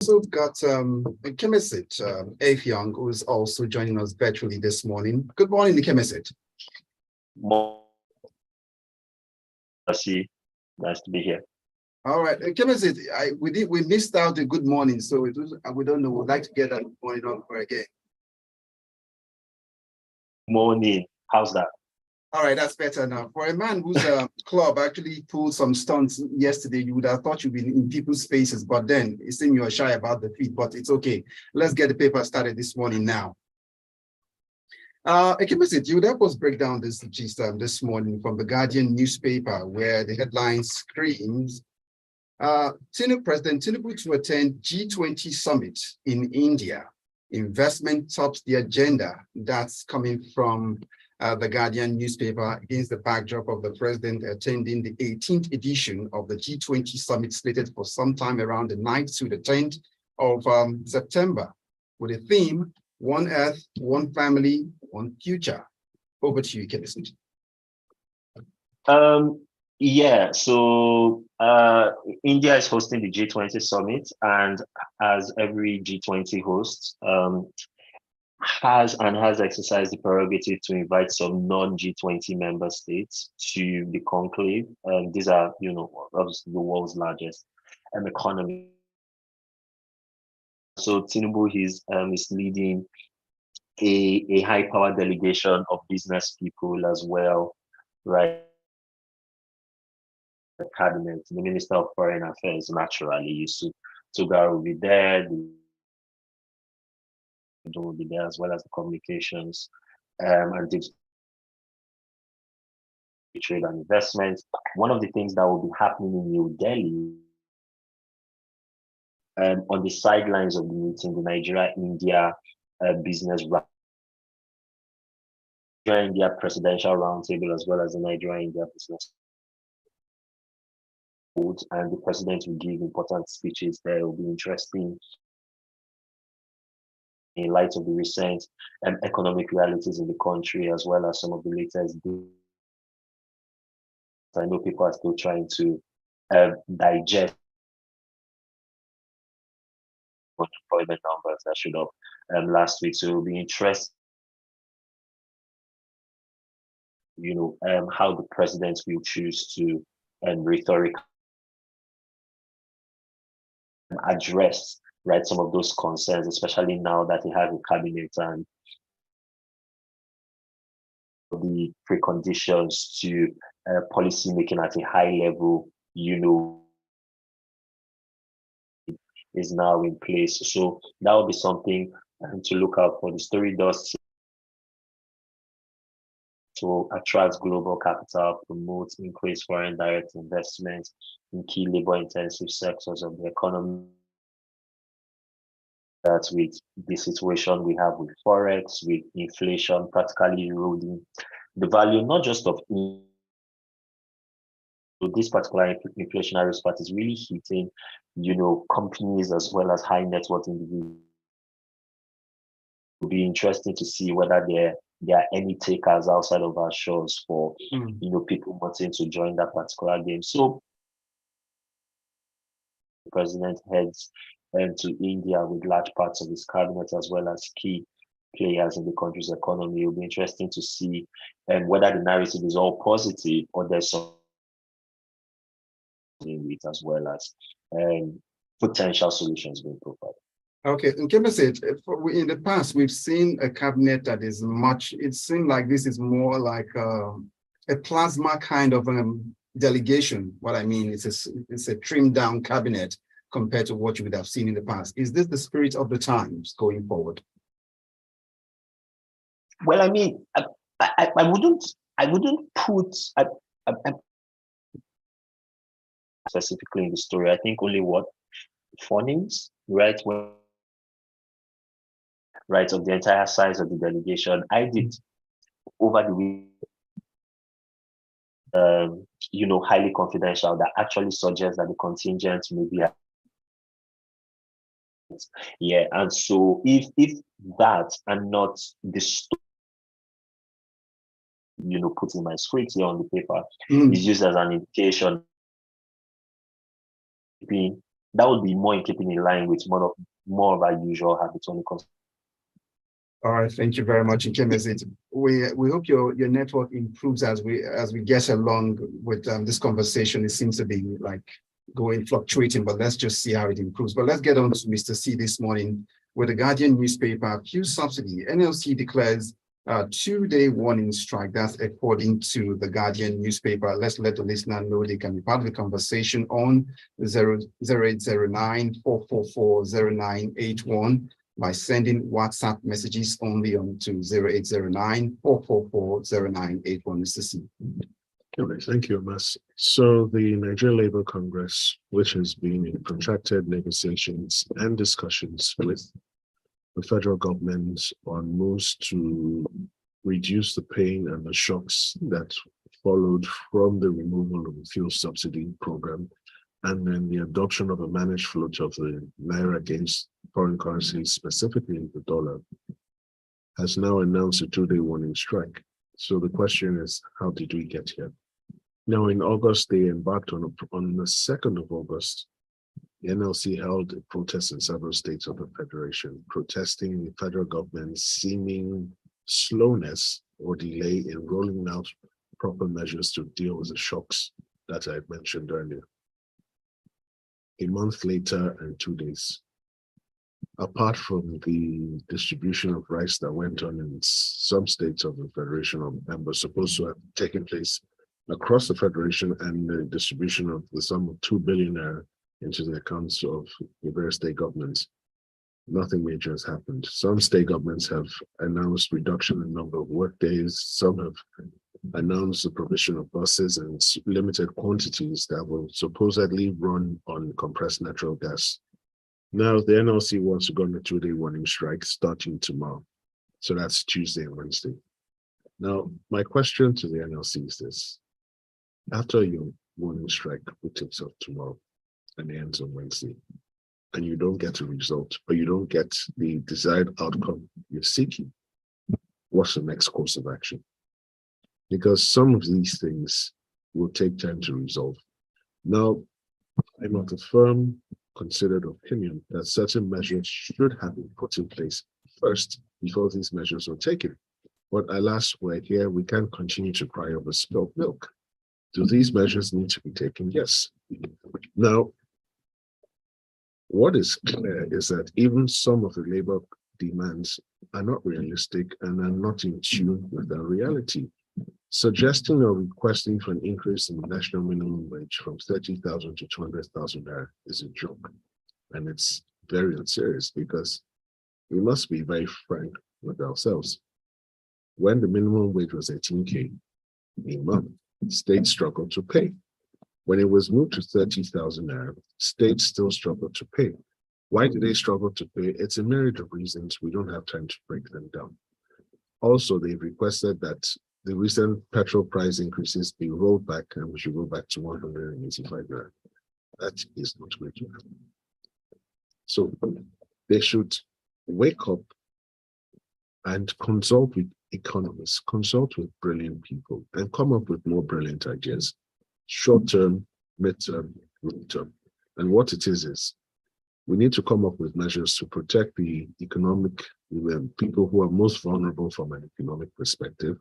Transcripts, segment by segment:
also got Ikemesit, Effiong, who is also joining us virtually this morning. Good morning, Ikemesit. Nice to be here. All right, Ikemesit, we missed out a good morning, so we don't know. We'd like to get that morning on for again. Morning, how's that? All right, that's better now. For a man whose club actually pulled some stunts yesterday, you would have thought you'd been in people's faces, but then it seemed you were shy about the feet, but it's okay. Let's get the paper started this morning now. Ikemesit, you would help us break down this gist this morning from the Guardian newspaper, where the headline screams, President Tinubu to attend G20 summit in India. Investment tops the agenda. That's coming from the Guardian newspaper against the backdrop of the president attending the 18th edition of the G20 summit slated for sometime around the 9th to the 10th of September, with a theme, One Earth, One Family, One Future. Over to you, Ikemesit. Yeah, so India is hosting the G20 summit, and as every G20 host, has exercised the prerogative to invite some non-G20 member states to the conclave. These are, obviously the world's largest economy. So Tinubu is leading a high-powered delegation of business people as well, right? The cabinet, the Minister of Foreign Affairs, naturally, Yusuf Tugar will be there. Will be there, as well as the communications and trade and investment. One of the things that will be happening in New Delhi, on the sidelines of the meeting, the Nigeria-India business Nigeria-India presidential roundtable, as well as the Nigeria-India business. And the president will give important speeches there. It will be interesting in light of the recent economic realities in the country, as well as some of the latest. I know people are still trying to digest unemployment numbers that showed up last week. So it will be interesting, how the president will choose to rhetorically address some of those concerns, especially now that he has a cabinet and the preconditions to policy making at a high level, is now in place. So that will be something to look out for. The story does to attract global capital, promote increased foreign direct investment in key labor-intensive sectors of the economy. That with the situation we have with Forex, with inflation practically eroding the value, not just of this particular inflationary spot is really hitting, companies as well as high net worth individuals. It will be interesting to see whether there are any takers outside of our shores for, people wanting to join that particular game. So the president heads to India with large parts of his cabinet, as well as key players in the country's economy. It will be interesting to see whether the narrative is all positive or there's some in it, as well as potential solutions being provided. Okay, Ikemesit, in the past, we've seen a cabinet that is it seemed like this is more like a plasma kind of delegation. What I mean is it's a trimmed down cabinet compared to what you would have seen in the past. Is this the spirit of the times going forward? Well, I mean, I wouldn't put specifically in the story. I think only what phonies, right? Right, of the entire size of the delegation. I did over the week, highly confidential, that actually suggests that the contingent may be. Yeah, and so if that and not the story, putting my script here on the paper is used as an indication, being that would be more in keeping in line with more of our usual habits when it comes. All right, thank you very much, Ikemesit. We hope your network improves as we get along with this conversation. It seems to be like fluctuating, but let's just see how it improves. But let's get on to Mr. C this morning with the Guardian newspaper. Fuel subsidy. NLC declares a 2-day warning strike. That's according to the Guardian newspaper. Let's let the listener know they can be part of the conversation on 0809-444-0981 by sending WhatsApp messages only on to 0809-444-0981. Mr. C. Okay, thank you, Mas. So the Nigeria Labour Congress, which has been in protracted negotiations and discussions with the federal government on moves to reduce the pain and the shocks that followed from the removal of the fuel subsidy program, and then the adoption of a managed float of the naira against foreign currencies, specifically the dollar, has now announced a 2-day warning strike. So the question is, how did we get here? Now, in August, they embarked on the 2nd of August, the NLC held a protest in several states of the Federation, protesting the federal government's seeming slowness or delay in rolling out proper measures to deal with the shocks that I mentioned earlier. A month later and 2 days, apart from the distribution of rice that went on in some states of the Federation and was supposed to have taken place across the Federation, and the distribution of the sum of 2 billion into the accounts of the various state governments, nothing major has happened. Some state governments have announced reduction in number of work days. Some have announced the provision of buses and limited quantities that will supposedly run on compressed natural gas. Now, the NLC wants to go on a 2-day warning strike starting tomorrow. So that's Tuesday and Wednesday. Now, my question to the NLC is this. After your warning strike, which takes off tomorrow and ends on Wednesday, and you don't get a result, or you don't get the desired outcome you're seeking, what's the next course of action? Because some of these things will take time to resolve. Now, I'm of the firm considered opinion that certain measures should have been put in place first before these measures were taken. But alas, we're here, we can't continue to cry over spilled milk. Do these measures need to be taken? Yes. Now, what is clear is that even some of the labor demands are not realistic and are not in tune with the reality. Suggesting or requesting for an increase in the national minimum wage from 30,000 to 200,000 naira is a joke. And it's very unserious because we must be very frank with ourselves. When the minimum wage was 18K a month, states struggled to pay. When it was moved to 30,000 naira, states still struggled to pay. Why do they struggle to pay? It's a myriad of reasons. We don't have time to break them down. Also, they've requested that the recent petrol price increases be rolled back, and we should go back to 185 naira. That is not going to happen. So they should wake up and consult with economists, consult with brilliant people, and come up with more brilliant ideas, short-term, mid-term, long-term. And what it is we need to come up with measures to protect the economic people who are most vulnerable from an economic perspective.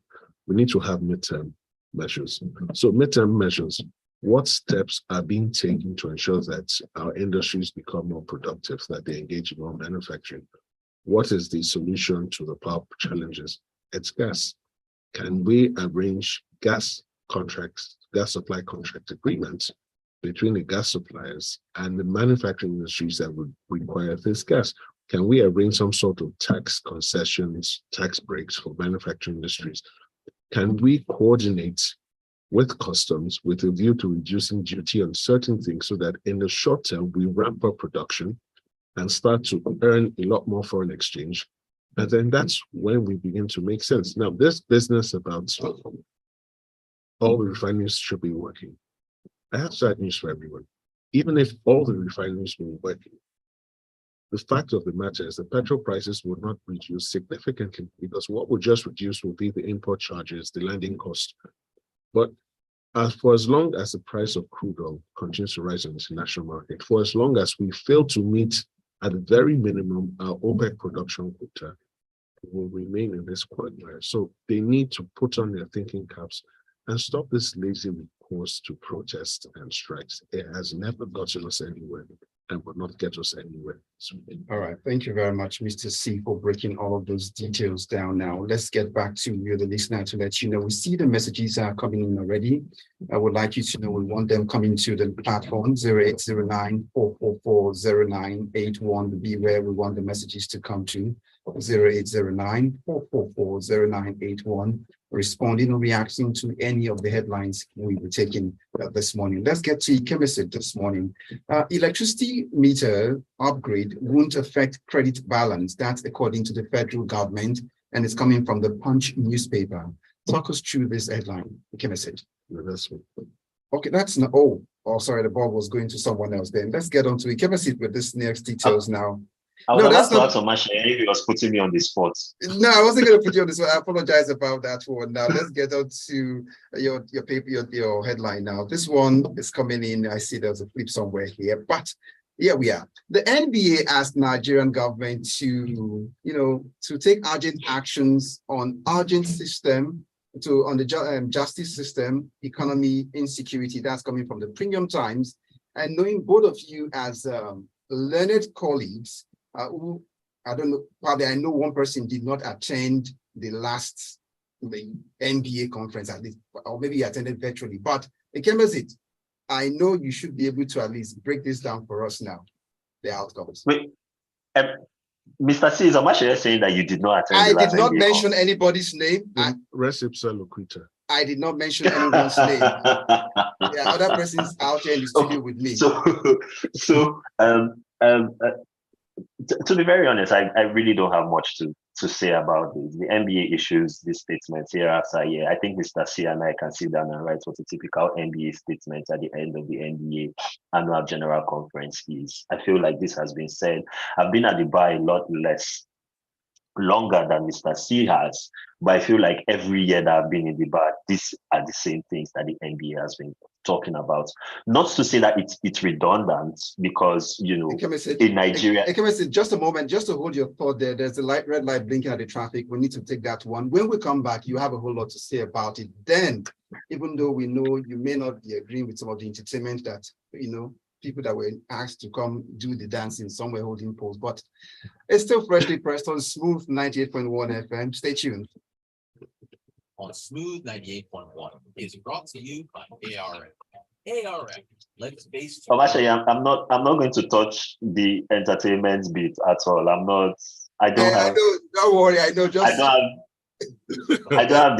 We need to have mid-term measures. So mid-term measures, what steps are being taken to ensure that our industries become more productive, that they engage in more manufacturing? What is the solution to the power challenges? It's gas. Can we arrange gas contracts, gas supply contract agreements between the gas suppliers and the manufacturing industries that would require this gas? Can we arrange some sort of tax concessions, tax breaks for manufacturing industries? Can we coordinate with customs with a view to reducing duty on certain things so that in the short term, we ramp up production and start to earn a lot more foreign exchange? And then that's when we begin to make sense. Now, this business about all the refineries should be working. I have sad news for everyone. Even if all the refineries were working, the fact of the matter is the petrol prices would not reduce significantly, because what would just reduce will be the import charges, the landing cost. But for as long as the price of crude oil continues to rise in the international market, for as long as we fail to meet at the very minimum our OPEC production quota, will remain in this quagmire. So they need to put on their thinking caps and stop this lazy recourse to protest and strikes. It has never gotten us anywhere and will not get us anywhere. All right. Thank you very much, Mr. C, for breaking all of those details down. Now, let's get back to you, the listener, to let you know we see the messages are coming in already. I would like you to know we want them coming to the platform 0809-444-0981 to be where we want the messages to come to. 0809-444-0981, responding or reacting to any of the headlines we were taking this morning. Let's get to Ikemesit this morning. Electricity meter upgrade won't affect credit balance. That's according to the federal government, and it's coming from the Punch newspaper. Talk us through this headline, Ikemesit. Okay, that's not, sorry, the ball was going to someone else then. Let's get on to Ikemesit with this next details now. I was about to ask Omatseye if he was putting me on the spot. No, I wasn't going to put you on this one. I apologize about that one. Now let's get on to your paper, your headline. Now this one is coming in. I see there's a flip somewhere here, but here we are. The NBA asked Nigerian government to, to take urgent actions on urgent system on the justice system, economy, insecurity. That's coming from the Premium Times. And knowing both of you as learned colleagues, who, I don't know, probably I know one person did not attend the NBA conference, at least, or maybe he attended virtually, but Ikemesit, I know you should be able to at least break this down for us now, the outcomes. Wait, Mr. C, is Omatseye saying that you did not attend I the last did not NBA mention conference? anybody's name. Res ipsa loquitur. I did not mention anyone's name. Yeah, other persons out here in the studio with me. To be very honest, I really don't have much to say about this. The NBA issues these statements year after year. I think Mr. C and I can sit down and write what a typical NBA statement at the end of the NBA annual general conference is. I feel like this has been said. I've been at the bar a lot longer than Mr. C has, but I feel like every year that I've been in the bar, these are the same things that the NBA has been talking about. Not to say that it's redundant, because in Nigeria. Ikemesit, just a moment, just to hold your thought there. There's a red light blinking at the traffic. We need to take that one. When we come back, you have a whole lot to say about it. Then, even though we know you may not be agreeing with some of the entertainment that people that were asked to come do the dancing, somewhere holding poles, but it's still freshly pressed on Smooth 98.1 FM. Stay tuned. On Smooth 98.1 is brought to you by ARM. ARM, let's face it. Omatseye, I'm not going to touch the entertainment bit at all. I don't have. Don't worry, I know. I don't have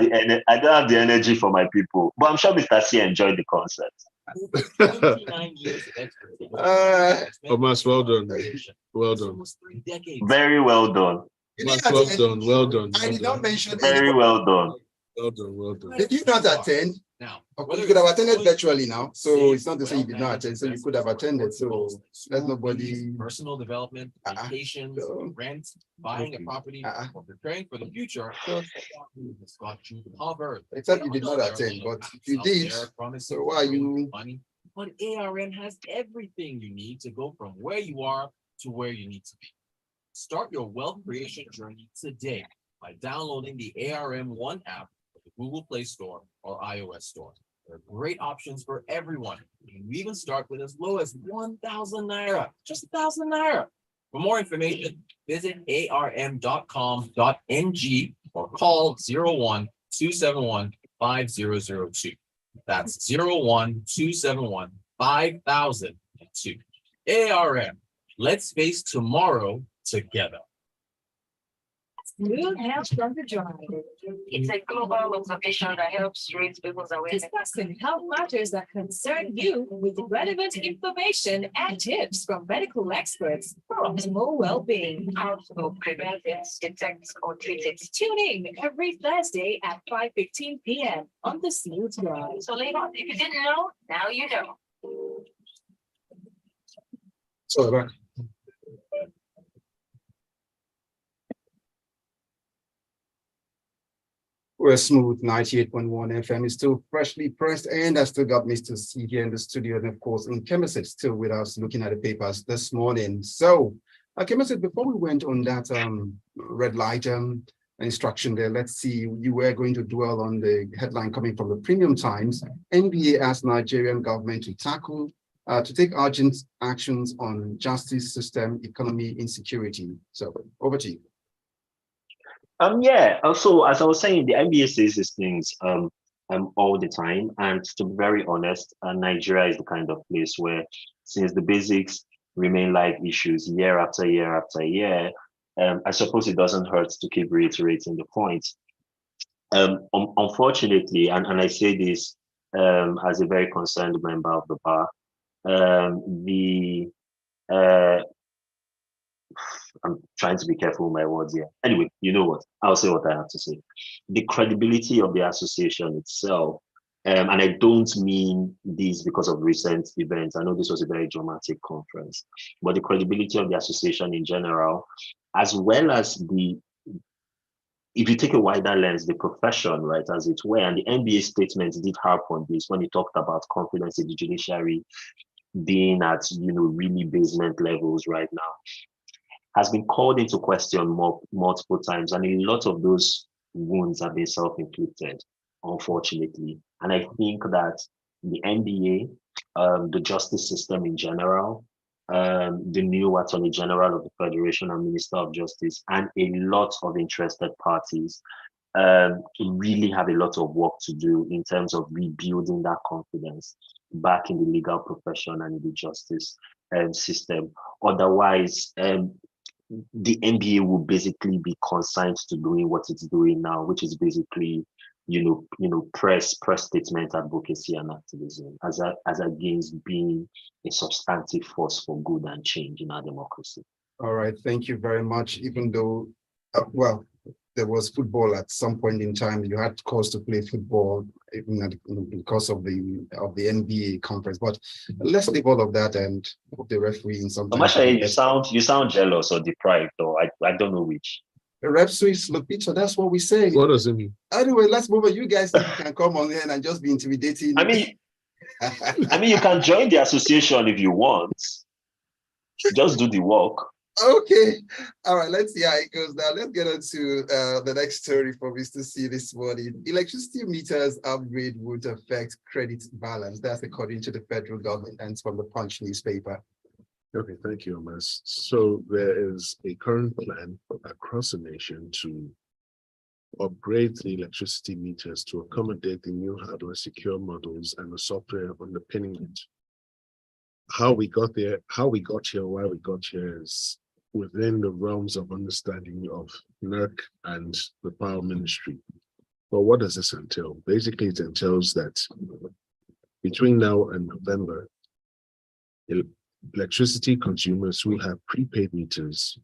the energy for my people. But I'm sure Mr. C enjoyed the concert. 29 years of expertise. Omas, well done. Well done. Very well done. Well done. I did not mention very well done. Well done. Did you not attend? Now, you could have attended virtually now, so it's not to say you did not attend, so you could have attended. So let nobody. Personal development, vacations, rent, buying a property, or preparing for the future. It's got you covered. Except you did not attend, but if you did, so why are you? But ARM has everything you need to go from where you are to where you need to be. Start your wealth creation journey today by downloading the ARM One app from the Google Play Store or iOS Store. There are great options for everyone. You can even start with as low as 1,000 Naira, just 1,000 Naira. For more information, visit arm.com.ng or call 01-271-5002. That's 01-271-5002. ARM, let's face tomorrow together. Smooth helps from the drive. It's a global organization that helps raise people's awareness. Discussing health matters that concern you with relevant information and tips from medical experts for optimal well-being. How to prevent it, detect, or treat it. Tune in every Thursday at 5:15 p.m. on the Smooth Drive. So later, if you didn't know, now you know. So back. We're smooth 98.1 FM is still freshly pressed, and I still got Mr. C here in the studio, and of course, Ikemesit still with us looking at the papers this morning. So, Ikemesit, before we went on that red light instruction there, let's see, you were going to dwell on the headline coming from the Premium Times. NBA asks Nigerian government to take urgent actions on justice system, economy, insecurity. So, over to you. Yeah. Also, as I was saying, the NBA says these things all the time, and to be very honest, Nigeria is the kind of place where, since the basics remain live issues year after year after year, I suppose it doesn't hurt to keep reiterating the point. Unfortunately, and I say this as a very concerned member of the bar, I'm trying to be careful with my words here. Anyway, you know what? I'll say what I have to say. The credibility of the association itself, and I don't mean this because of recent events. I know this was a very dramatic conference, but the credibility of the association in general, as well as if you take a wider lens, the profession, right, as it were, and the NBA statement did harp on this when he talked about confidence in the judiciary being at, really basement levels right now, has been called into question multiple times, and a lot of those wounds have been self-inflicted, unfortunately. And I think that the NBA, the justice system in general, the new Attorney General of the Federation and Minister of Justice, and a lot of interested parties really have a lot of work to do in terms of rebuilding that confidence back in the legal profession and in the justice system. Otherwise, the NBA will basically be consigned to doing what it's doing now, which is basically, press statement advocacy and activism as against being a substantive force for good and change in our democracy. All right, thank you very much. Even though, there was football at some point in time, you had cause to play football, even because of the NBA conference. But let's leave all of that and put the referee in some. Actually, you sound jealous or deprived, or I don't know which. The rep Swiss look picture. That's what we say. What does it mean? Anyway, let's move on. You guys can come on here and just be intimidating. I mean, you can join the association if you want. Just do the work. Okay. All right. Let's see how it goes now. Let's get on to the next story for Mr. C this morning. Electricity meters upgrade would affect credit balance. That's according to the federal government, and it's from the Punch newspaper. Okay, thank you, Omas. So there is a current plan across the nation to upgrade the electricity meters to accommodate the new hardware secure models and the software underpinning it. How we got here, why we got here is within the realms of understanding of NERC and the Power Ministry. But what does this entail? Basically, it entails that between now and November, electricity consumers who have prepaid meters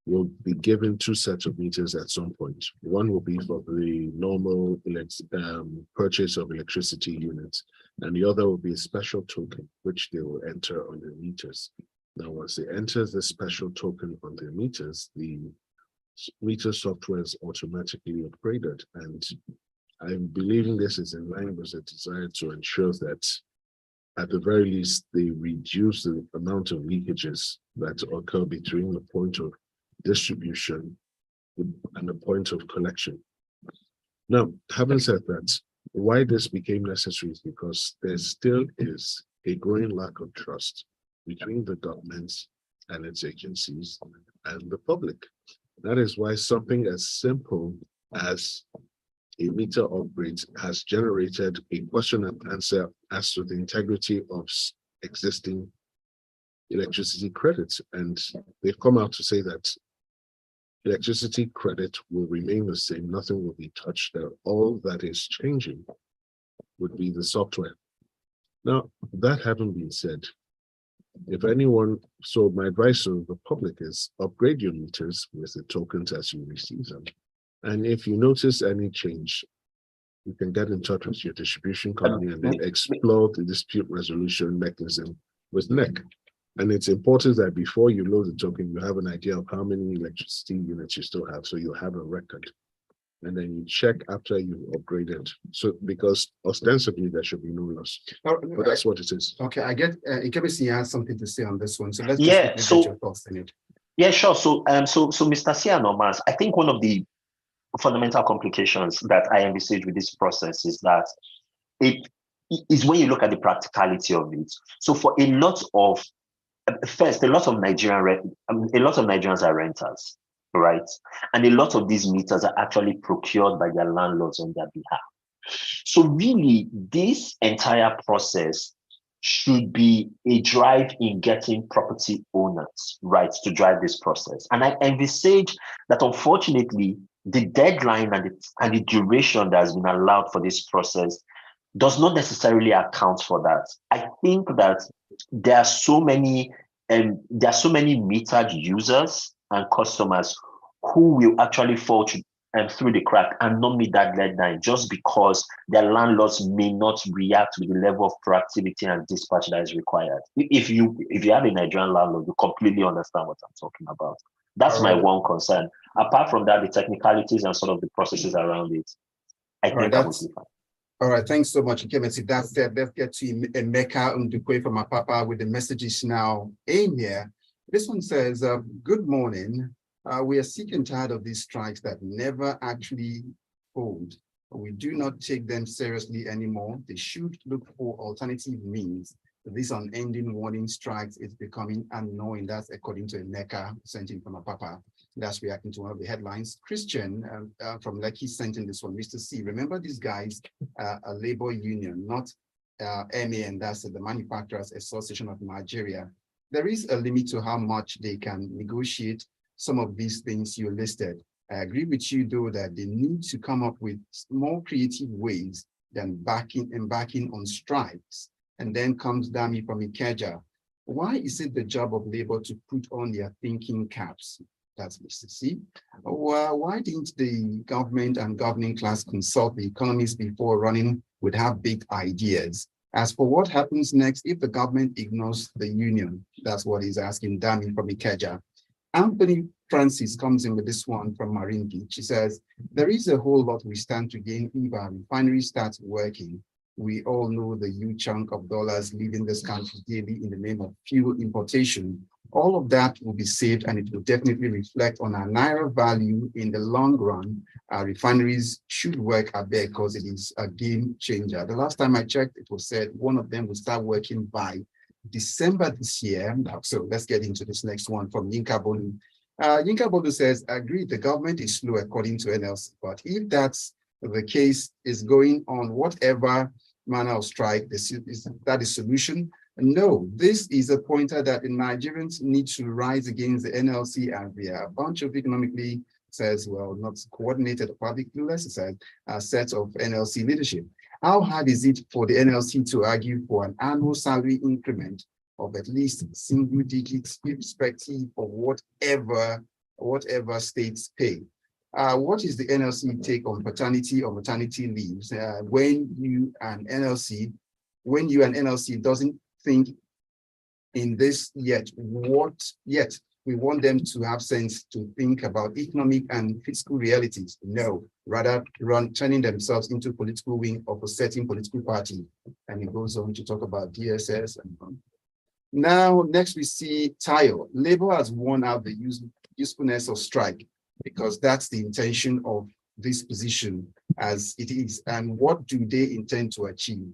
will be given two sets of meters at some point. One will be for the normal purchase of electricity units, and the other will be a special token, which they will enter on their meters. Now, once they enter the special token on their meters, the meter software is automatically upgraded. And I'm believing this is in line with the desire to ensure that at the very least, they reduce the amount of leakages that occur between the point of distribution and the point of collection. Now, having said that, why this became necessary is because there still is a growing lack of trust between the government and its agencies and the public. That is why something as simple as a meter upgrade has generated a question and answer as to the integrity of existing electricity credits. And they've come out to say that electricity credit will remain the same, nothing will be touched there. All that is changing would be the software. Now, that having been said, if anyone, so my advice to the public is upgrade your meters with the tokens as you receive them. And if you notice any change, you can get in touch with your distribution company and then explore the dispute resolution mechanism with NEC. And it's important that before you load the token, you have an idea of how many electricity units you still have, so you'll have a record. and then you check after you upgraded. So because ostensibly there should be no loss, but that's what it is. Okay, I get Ikemesit has something to say on this one. So let's Yeah, just so- get your thoughts in it. Yeah, sure. So Mr. Sianomas, I think one of the fundamental complications that I envisage with this process is that it is when you look at the practicality of it. So for a lot of Nigerians are renters, right? And a lot of these meters are actually procured by their landlords on their behalf. So really, this entire process should be a drive in getting property owners, right, to drive this process. And I envisage that unfortunately, the deadline and the duration that has been allowed for this process does not necessarily account for that. I think that there are so many metered users and customers who will actually fall through the crack and not meet that deadline just because their landlords may not react with the level of proactivity and dispatch that is required. If you have a Nigerian landlord, you completely understand what I'm talking about. That's my one concern. Apart from that, the technicalities and sort of the processes around it, I think that would be fine. All right, thanks so much, Ikemesit. That said, let's get to Emeka Ndukwe from Apapa with the messages now in here. This one says, good morning. We are sick and tired of these strikes that never actually hold. We do not take them seriously anymore. They should look for alternative means. This unending warning strikes is becoming annoying. That's according to Emeka, sent in from Apapa. That's reacting to one of the headlines. Christian from Lekki sent in this one. Mr. C, remember these guys, a labor union, not MA, and that's the Manufacturers Association of Nigeria. There is a limit to how much they can negotiate some of these things you listed. I agree with you, though, that they need to come up with more creative ways than embarking on strikes. And then comes Dami from Ikeja. Why is it the job of labor to put on their thinking caps? That's Mr. C. Why didn't the government and governing class consult the economists before running with have big ideas? As for what happens next if the government ignores the union? That's what he's asking Dami from Ikeja. Anthony Francis comes in with this one from Marine Beach. He says, there is a whole lot we stand to gain if our refinery starts working. We all know the huge chunk of dollars leaving this country daily in the name of fuel importation. All of that will be saved and it will definitely reflect on our Naira value in the long run. Our refineries should work a bit because it is a game changer. The last time I checked, it was said one of them will start working by December this year. So let's get into this next one from Yinka Bolu. Yinka Bolu says, agree, the government is slow according to NLC, but if that's the case is going on whatever manner of strike, that is solution. No, this is a pointer that the Nigerians need to rise against the NLC, and we are a bunch of economically says, well, not coordinated public sets of NLC leadership. How hard is it for the NLC to argue for an annual salary increment of at least single digits irrespective of whatever states pay? What is the NLC take on paternity or maternity leaves when you and NLC doesn't think in this yet? We want them to have sense to think about economic and fiscal realities. No, rather turning themselves into political wing of a certain political party. And it goes on to talk about DSS and on. Now, next we see Tayo. Labor has worn out the usefulness of strike because that's the intention of this position as it is. And what do they intend to achieve?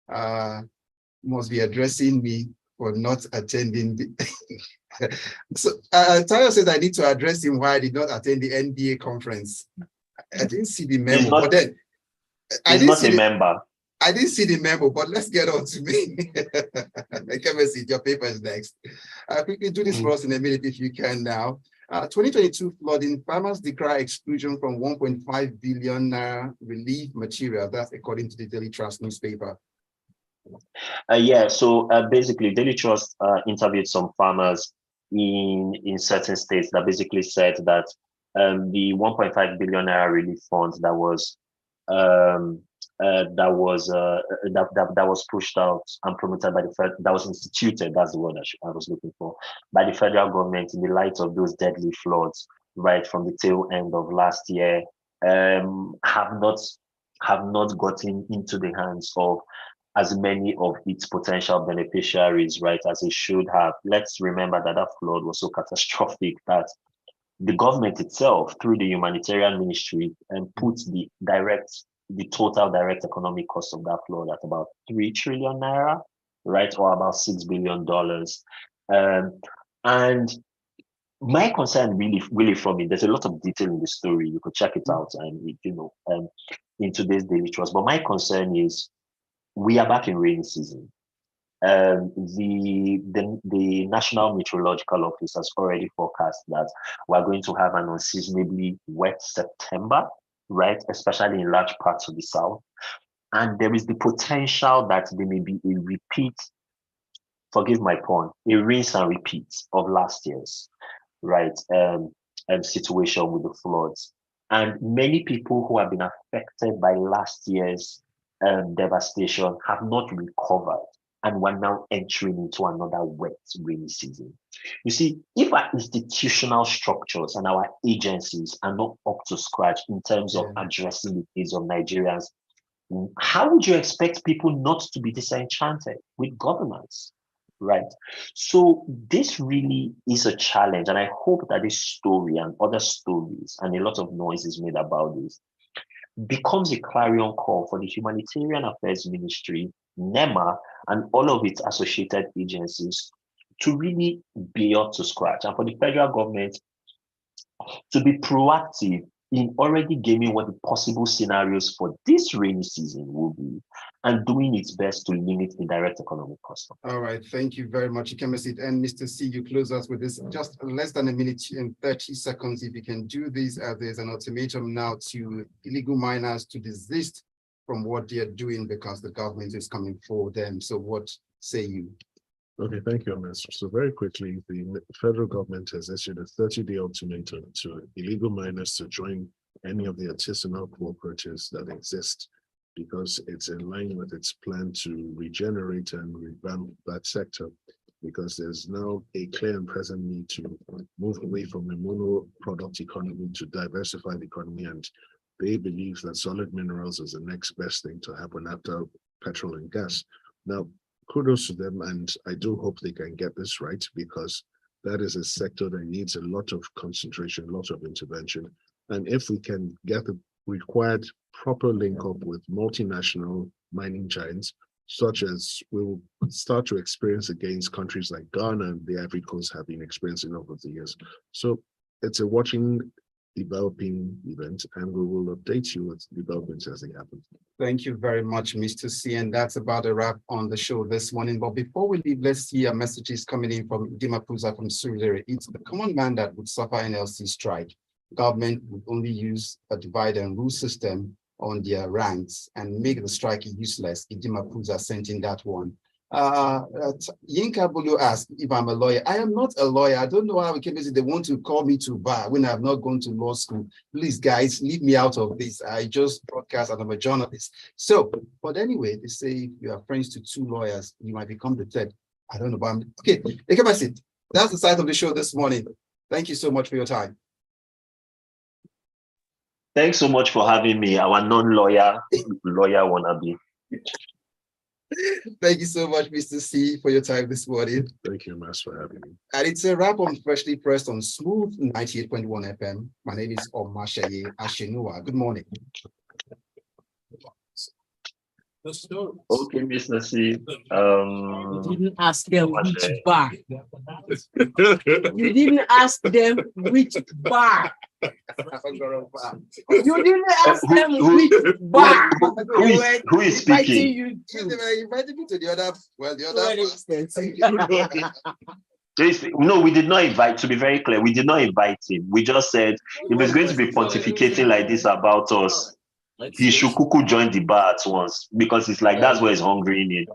Must be addressing me for not attending the so Tayo says I need to address him why I did not attend the NBA conference. I didn't see the memo, but then I didn't see the memo, but let's get on to me. Ikemesit, your paper is next. Quickly do this for us in a minute if you can now. 2022 flooding, farmers decry exclusion from 1.5 billion relief material. That's according to the Daily Trust newspaper. So basically, Daily Trust interviewed some farmers in certain states that basically said that the 1.5 billion naira relief fund that was pushed out and promoted by the Fed, that was instituted, that's the word I was looking for, by the federal government in the light of those deadly floods right from the tail end of last year have not gotten into the hands of as many of its potential beneficiaries, right, as it should have. Let's remember that that flood was so catastrophic that the government itself, through the humanitarian ministry, put the total direct economic cost of that flood at about 3 trillion naira, right, or about $6 billion. And my concern really from it, there's a lot of detail in the story. You could check it out and in today's Daily Trust. But my concern is we are back in rainy season. The National Meteorological Office has already forecast that we're going to have an unseasonably wet September, right? Especially in large parts of the South. And there is the potential that there may be a repeat, forgive my pun, a rinse and repeat of last year's, right, situation with the floods. And many people who have been affected by last year's devastation have not recovered, and we're now entering into another wet, rainy season. You see, if our institutional structures and our agencies are not up to scratch in terms of addressing the needs of Nigerians, how would you expect people not to be disenchanted with governance? Right. So this really is a challenge. And I hope that this story and other stories, and a lot of noise is made about this, becomes a clarion call for the Humanitarian Affairs Ministry, NEMA, and all of its associated agencies to really be up to scratch, and for the federal government to be proactive in already gaming what the possible scenarios for this rainy season will be, and doing its best to limit the direct economic cost. All right, thank you very much, Ikemesit. And Mr. C, you close us with this, just less than a minute and 30 seconds. If you can do this, there's an ultimatum now to illegal miners to desist from what they are doing because the government is coming for them. So what say you? Okay, thank you, Mr. So very quickly, the federal government has issued a 30-day ultimatum to illegal miners to join any of the artisanal cooperatives that exist, because it's in line with its plan to regenerate and revamp that sector, because there's now a clear and present need to move away from a mono-product economy to diversify the economy, and they believe that solid minerals is the next best thing to happen after petrol and gas. Now, kudos to them, and I do hope they can get this right, because that is a sector that needs a lot of concentration, a lot of intervention. And if we can get the required proper link up with multinational mining giants, such as we will start to experience against countries like Ghana and the Ivory Coast have been experiencing over the years. So it's a watching, developing event, and we will update you with developments as they happen. Thank you very much, Mr. C. And that's about a wrap on the show this morning. But before we leave, let's see a messages coming in from Dimapuza from Surulere. It's the common man that would suffer NLC strike. Government would only use a divide and rule system on their ranks and make the strike useless. Dimapuza sent in that one. Yinka Bulu asked if I'm a lawyer. I am not a lawyer. I don't know how they want to call me to bar when I have not gone to law school. Please, guys, leave me out of this. I just broadcast and I'm a journalist. So, but anyway, they say if you are friends to two lawyers, you might become the third. I don't know, but okay. Ikemesit, that's the side of the show this morning. Thank you so much for your time. Thanks so much for having me, our non-lawyer wannabe. Thank you so much, Mr. C, for your time this morning. Thank you, Mas, for having me. And it's a wrap on Freshly Pressed on Smooth 98.1 FM. My name is Omatseye Atsenuwa. Good morning. Okay, Mr. C. You didn't ask them which bar. You didn't ask them which bar. You didn't ask them which bar. Who is speaking? You invited me to the other. No, we did not invite, to be very clear, we did not invite him. We just said he was going to be pontificating like this about us. He should kuku join the bar at once, because it's like that's where he's hungry in it.